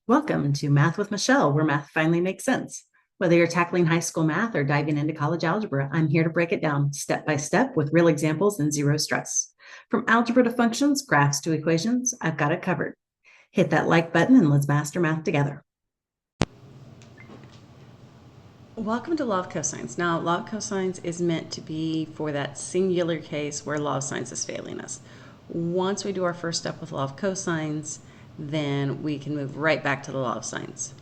Welcome to Math with Michelle, where math finally makes sense. Whether you're tackling high school math or diving into college algebra, I'm here to break it down step by step with real examples and zero stress. From algebra to functions, graphs to equations, I've got it covered. Hit that like button and let's master math together. Welcome to Law of Cosines. Now, Law of Cosines is meant to be for that singular case where Law of Sines is failing us. Once we do our first step with Law of Cosines, then we can move right back to the Law of Sines.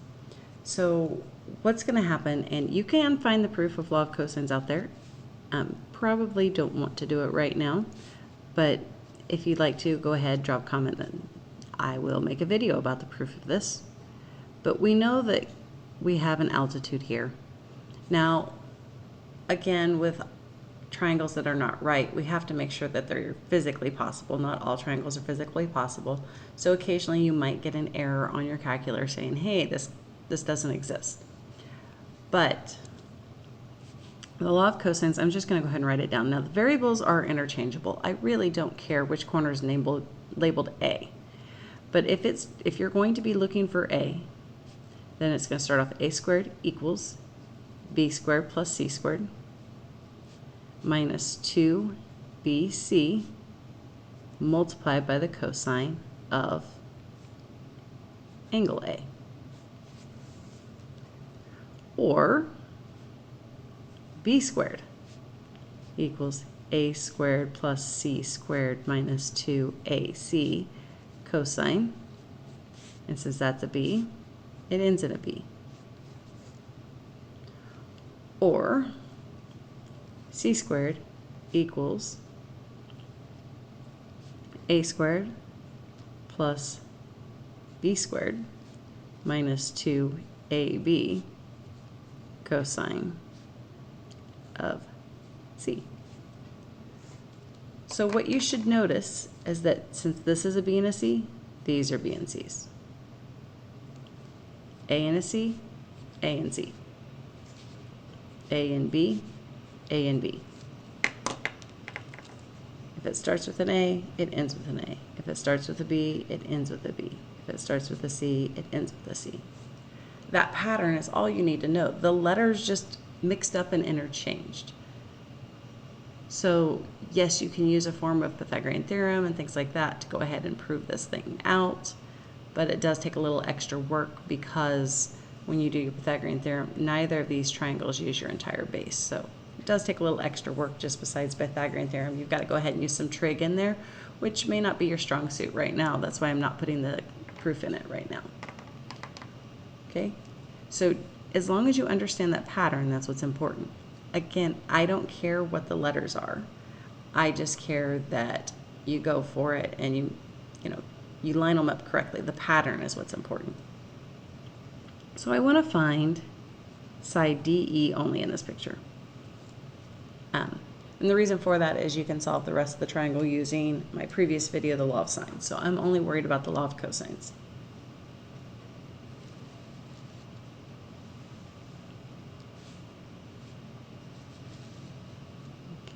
So what's going to happen, and you can find the proof of Law of Cosines out there. Probably don't want to do it right now, but if you'd like to, go ahead, drop a comment, and I will make a video about the proof of this. But we know that we have an altitude here. Now, again, with triangles that are not right, we have to make sure that they're physically possible. Not all triangles are physically possible. So occasionally you might get an error on your calculator saying, hey, this doesn't exist. But the law of cosines, I'm just going to go ahead and write it down. Now, the variables are interchangeable. I really don't care which corner is labeled A. But if you're going to be looking for A, then it's going to start off a squared equals b squared plus c squared minus 2bc multiplied by the cosine of angle A. Or b squared equals a squared plus c squared minus 2ac cosine. And since that's a b, it ends in a b. Or c squared equals a squared plus b squared minus 2ab cosine of c. So what you should notice is that since this is a b and a c, these are b and c's. A and a c, a and c. A and B, A and B. If it starts with an A, it ends with an A. If it starts with a B, it ends with a B. If it starts with a C, it ends with a C. That pattern is all you need to know. The letters just mixed up and interchanged. So yes, you can use a form of Pythagorean theorem and things like that to go ahead and prove this thing out, but it does take a little extra work because when you do your Pythagorean theorem, neither of these triangles use your entire base. So it does take a little extra work just besides Pythagorean theorem. You've got to go ahead and use some trig in there, which may not be your strong suit right now. That's why I'm not putting the proof in it right now. Okay, so as long as you understand that pattern, that's what's important. Again, I don't care what the letters are. I just care that you go for it and you line them up correctly. The pattern is what's important. So I want to find side DE only in this picture. And the reason for that is you can solve the rest of the triangle using my previous video, the law of sines. So I'm only worried about the law of cosines.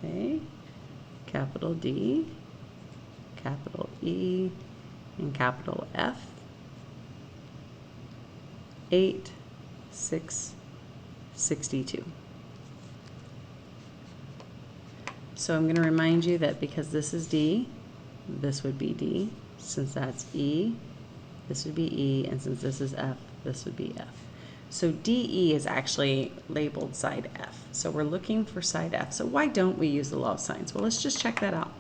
Okay, capital D, capital E, and capital F. 8, 6, 62. So I'm going to remind you that because this is D, this would be D. Since that's E, this would be E. And since this is F, this would be F. So DE is actually labeled side F. So we're looking for side F. So why don't we use the law of sines? Well, let's just check that out.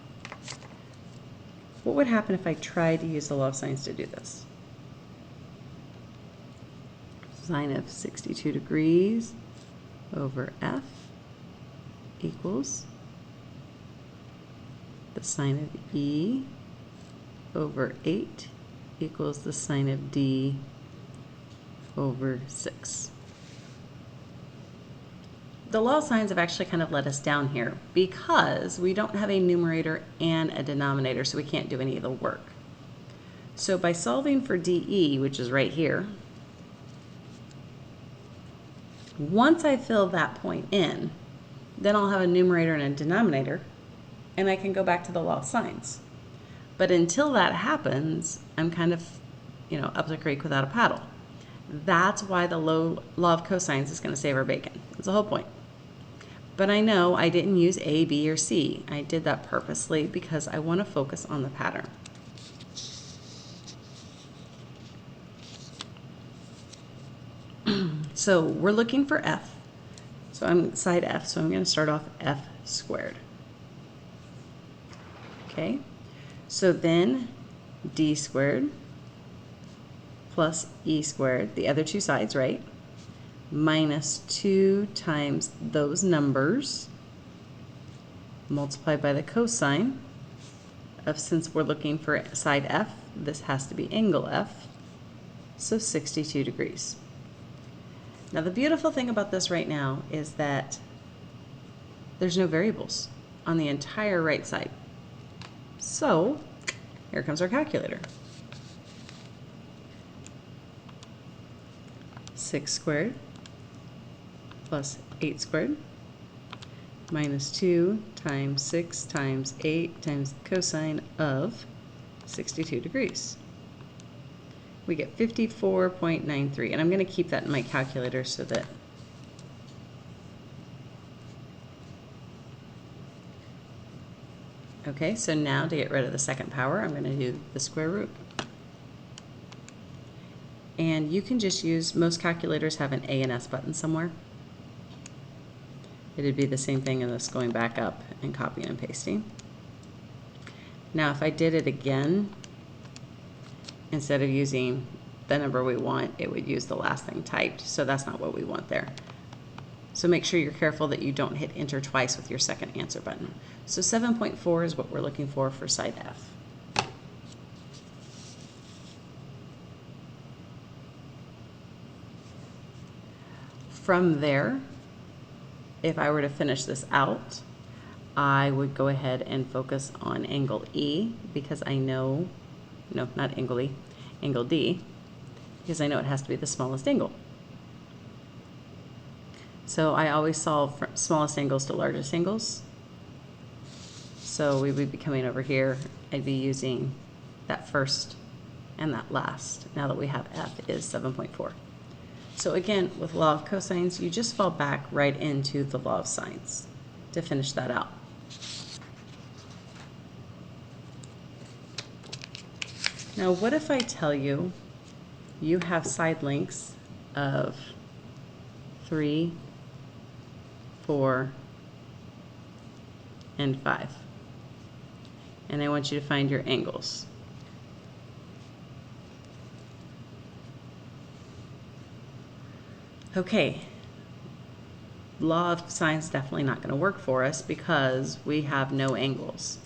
What would happen if I tried to use the law of sines to do this? Sine of 62 degrees over F equals the sine of E over 8 equals the sine of D over 6. The law of sines have actually kind of let us down here because we don't have a numerator and a denominator, so we can't do any of the work. So by solving for DE, which is right here, once I fill that point in, then I'll have a numerator and a denominator, and I can go back to the law of sines. But until that happens, I'm kind of, up the creek without a paddle. That's why the law of cosines is going to save our bacon. That's the whole point. But I know I didn't use A, B, or C. I did that purposely because I want to focus on the pattern. So we're looking for F. So I'm side F, so I'm going to start off F squared. Okay, so then D squared plus E squared, the other two sides, right? Minus 2 times those numbers multiplied by the cosine of, since we're looking for side F, this has to be angle F, so 62 degrees. Now the beautiful thing about this right now is that there's no variables on the entire right side. So here comes our calculator. 6 squared plus 8 squared minus 2 times 6 times 8 times the cosine of 62 degrees. We get 54.93, and I'm going to keep that in my calculator so that okay, so now to get rid of the second power, I'm going to do the square root. And you can just use, most calculators have an A and S button somewhere. It'd be the same thing as this going back up and copying and pasting. Now if I did it again, instead of using the number we want, it would use the last thing typed. So that's not what we want there. So make sure you're careful that you don't hit enter twice with your second answer button. So 7.4 is what we're looking for side F. From there, if I were to finish this out, I would go ahead and focus on angle E because I know, no, not angle E, angle D, because I know it has to be the smallest angle. So I always solve from smallest angles to largest angles. So we would be coming over here, I'd be using that first and that last, now that we have F is 7.4. So again, with law of cosines, you just fall back right into the law of sines to finish that out. Now, what if I tell you you have side lengths of 3, 4, and 5, and I want you to find your angles. Okay, law of sines definitely not going to work for us because we have no angles.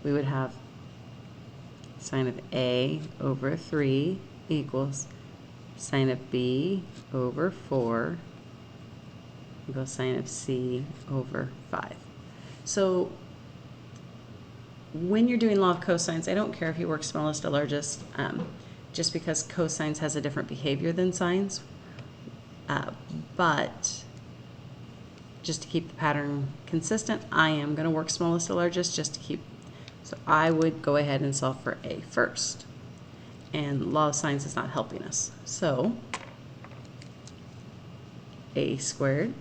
We would have sine of A over 3 equals sine of B over 4 equals sine of C over 5. So when you're doing law of cosines, I don't care if you work smallest to largest, just because cosines has a different behavior than sines. But just to keep the pattern consistent, I am going to work smallest to largest just to keep. So I would go ahead and solve for A first. And law of sines is not helping us. So A squared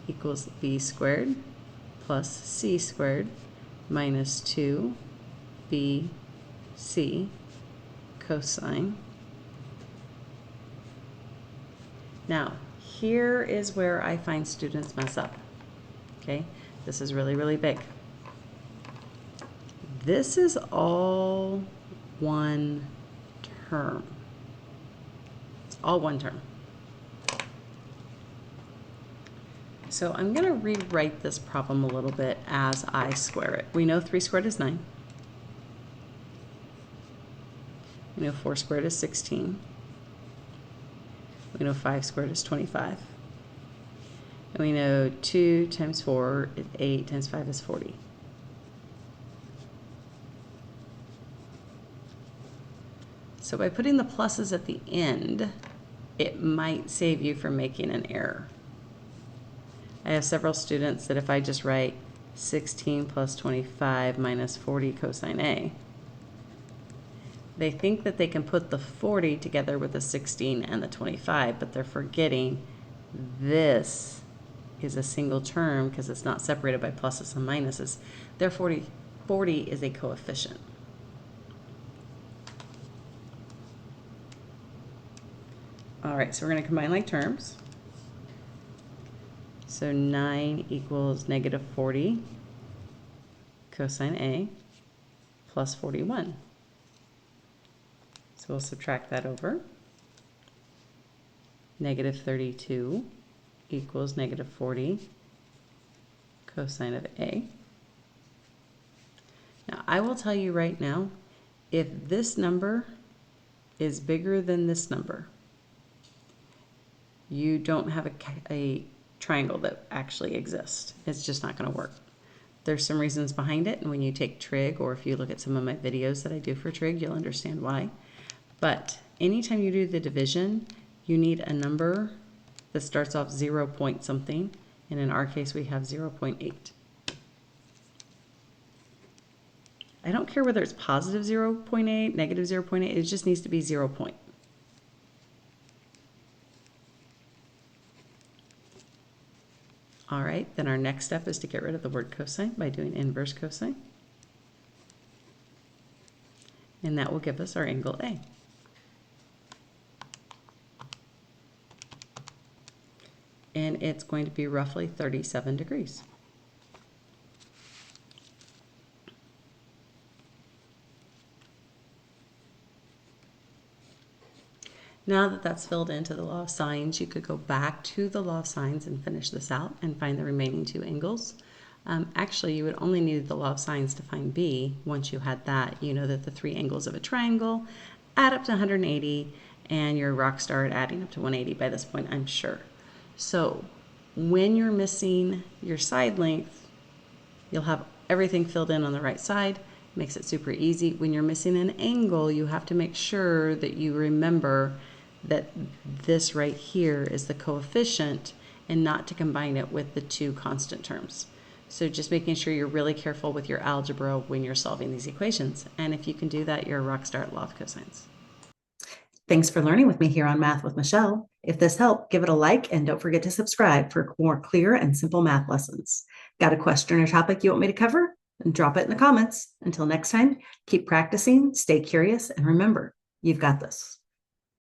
equals B squared plus C squared minus 2BC cosine. Now, here is where I find students mess up. Okay, this is really, really big. This is all one term. It's all one term. So I'm going to rewrite this problem a little bit as I square it. We know 3 squared is 9. We know 4 squared is 16. We know 5 squared is 25. And we know 2 times 4 is 8 times 5 is 40. So by putting the pluses at the end, it might save you from making an error. I have several students that if I just write 16 plus 25 minus 40 cosine A, They think that they can put the 40 together with the 16 and the 25, but they're forgetting this is a single term because it's not separated by pluses and minuses. Therefore, 40 is a coefficient. All right, so we're going to combine like terms. So 9 equals negative 40 cosine A plus 41. So we'll subtract that over. Negative 32 equals negative 40 cosine of A. Now, I will tell you right now, if this number is bigger than this number, you don't have a triangle that actually exists. It's just not going to work. There's some reasons behind it, and when you take trig, or if you look at some of my videos that I do for trig, you'll understand why. But anytime you do the division, you need a number that starts off 0 point something, and in our case we have 0.8. I don't care whether it's positive 0.8, negative 0.8, it just needs to be 0 point. All right, then our next step is to get rid of the word cosine by doing inverse cosine. And that will give us our angle A. And it's going to be roughly 37 degrees. Now that that's filled into the law of sines, you could go back to the law of sines and finish this out and find the remaining two angles. Actually, you would only need the law of sines to find B. Once you had that, you know that the three angles of a triangle add up to 180, and your rock star at adding up to 180 by this point, I'm sure. So when you're missing your side length, you'll have everything filled in on the right side. Makes it super easy. When you're missing an angle, you have to make sure that you remember that this right here is the coefficient and not to combine it with the two constant terms. So just making sure you're really careful with your algebra when you're solving these equations. And if you can do that, you're a rock star at Law of Cosines. Thanks for learning with me here on Math with Michelle. If this helped, give it a like and don't forget to subscribe for more clear and simple math lessons. Got a question or topic you want me to cover? Then drop it in the comments. Until next time, keep practicing, stay curious, and remember, you've got this.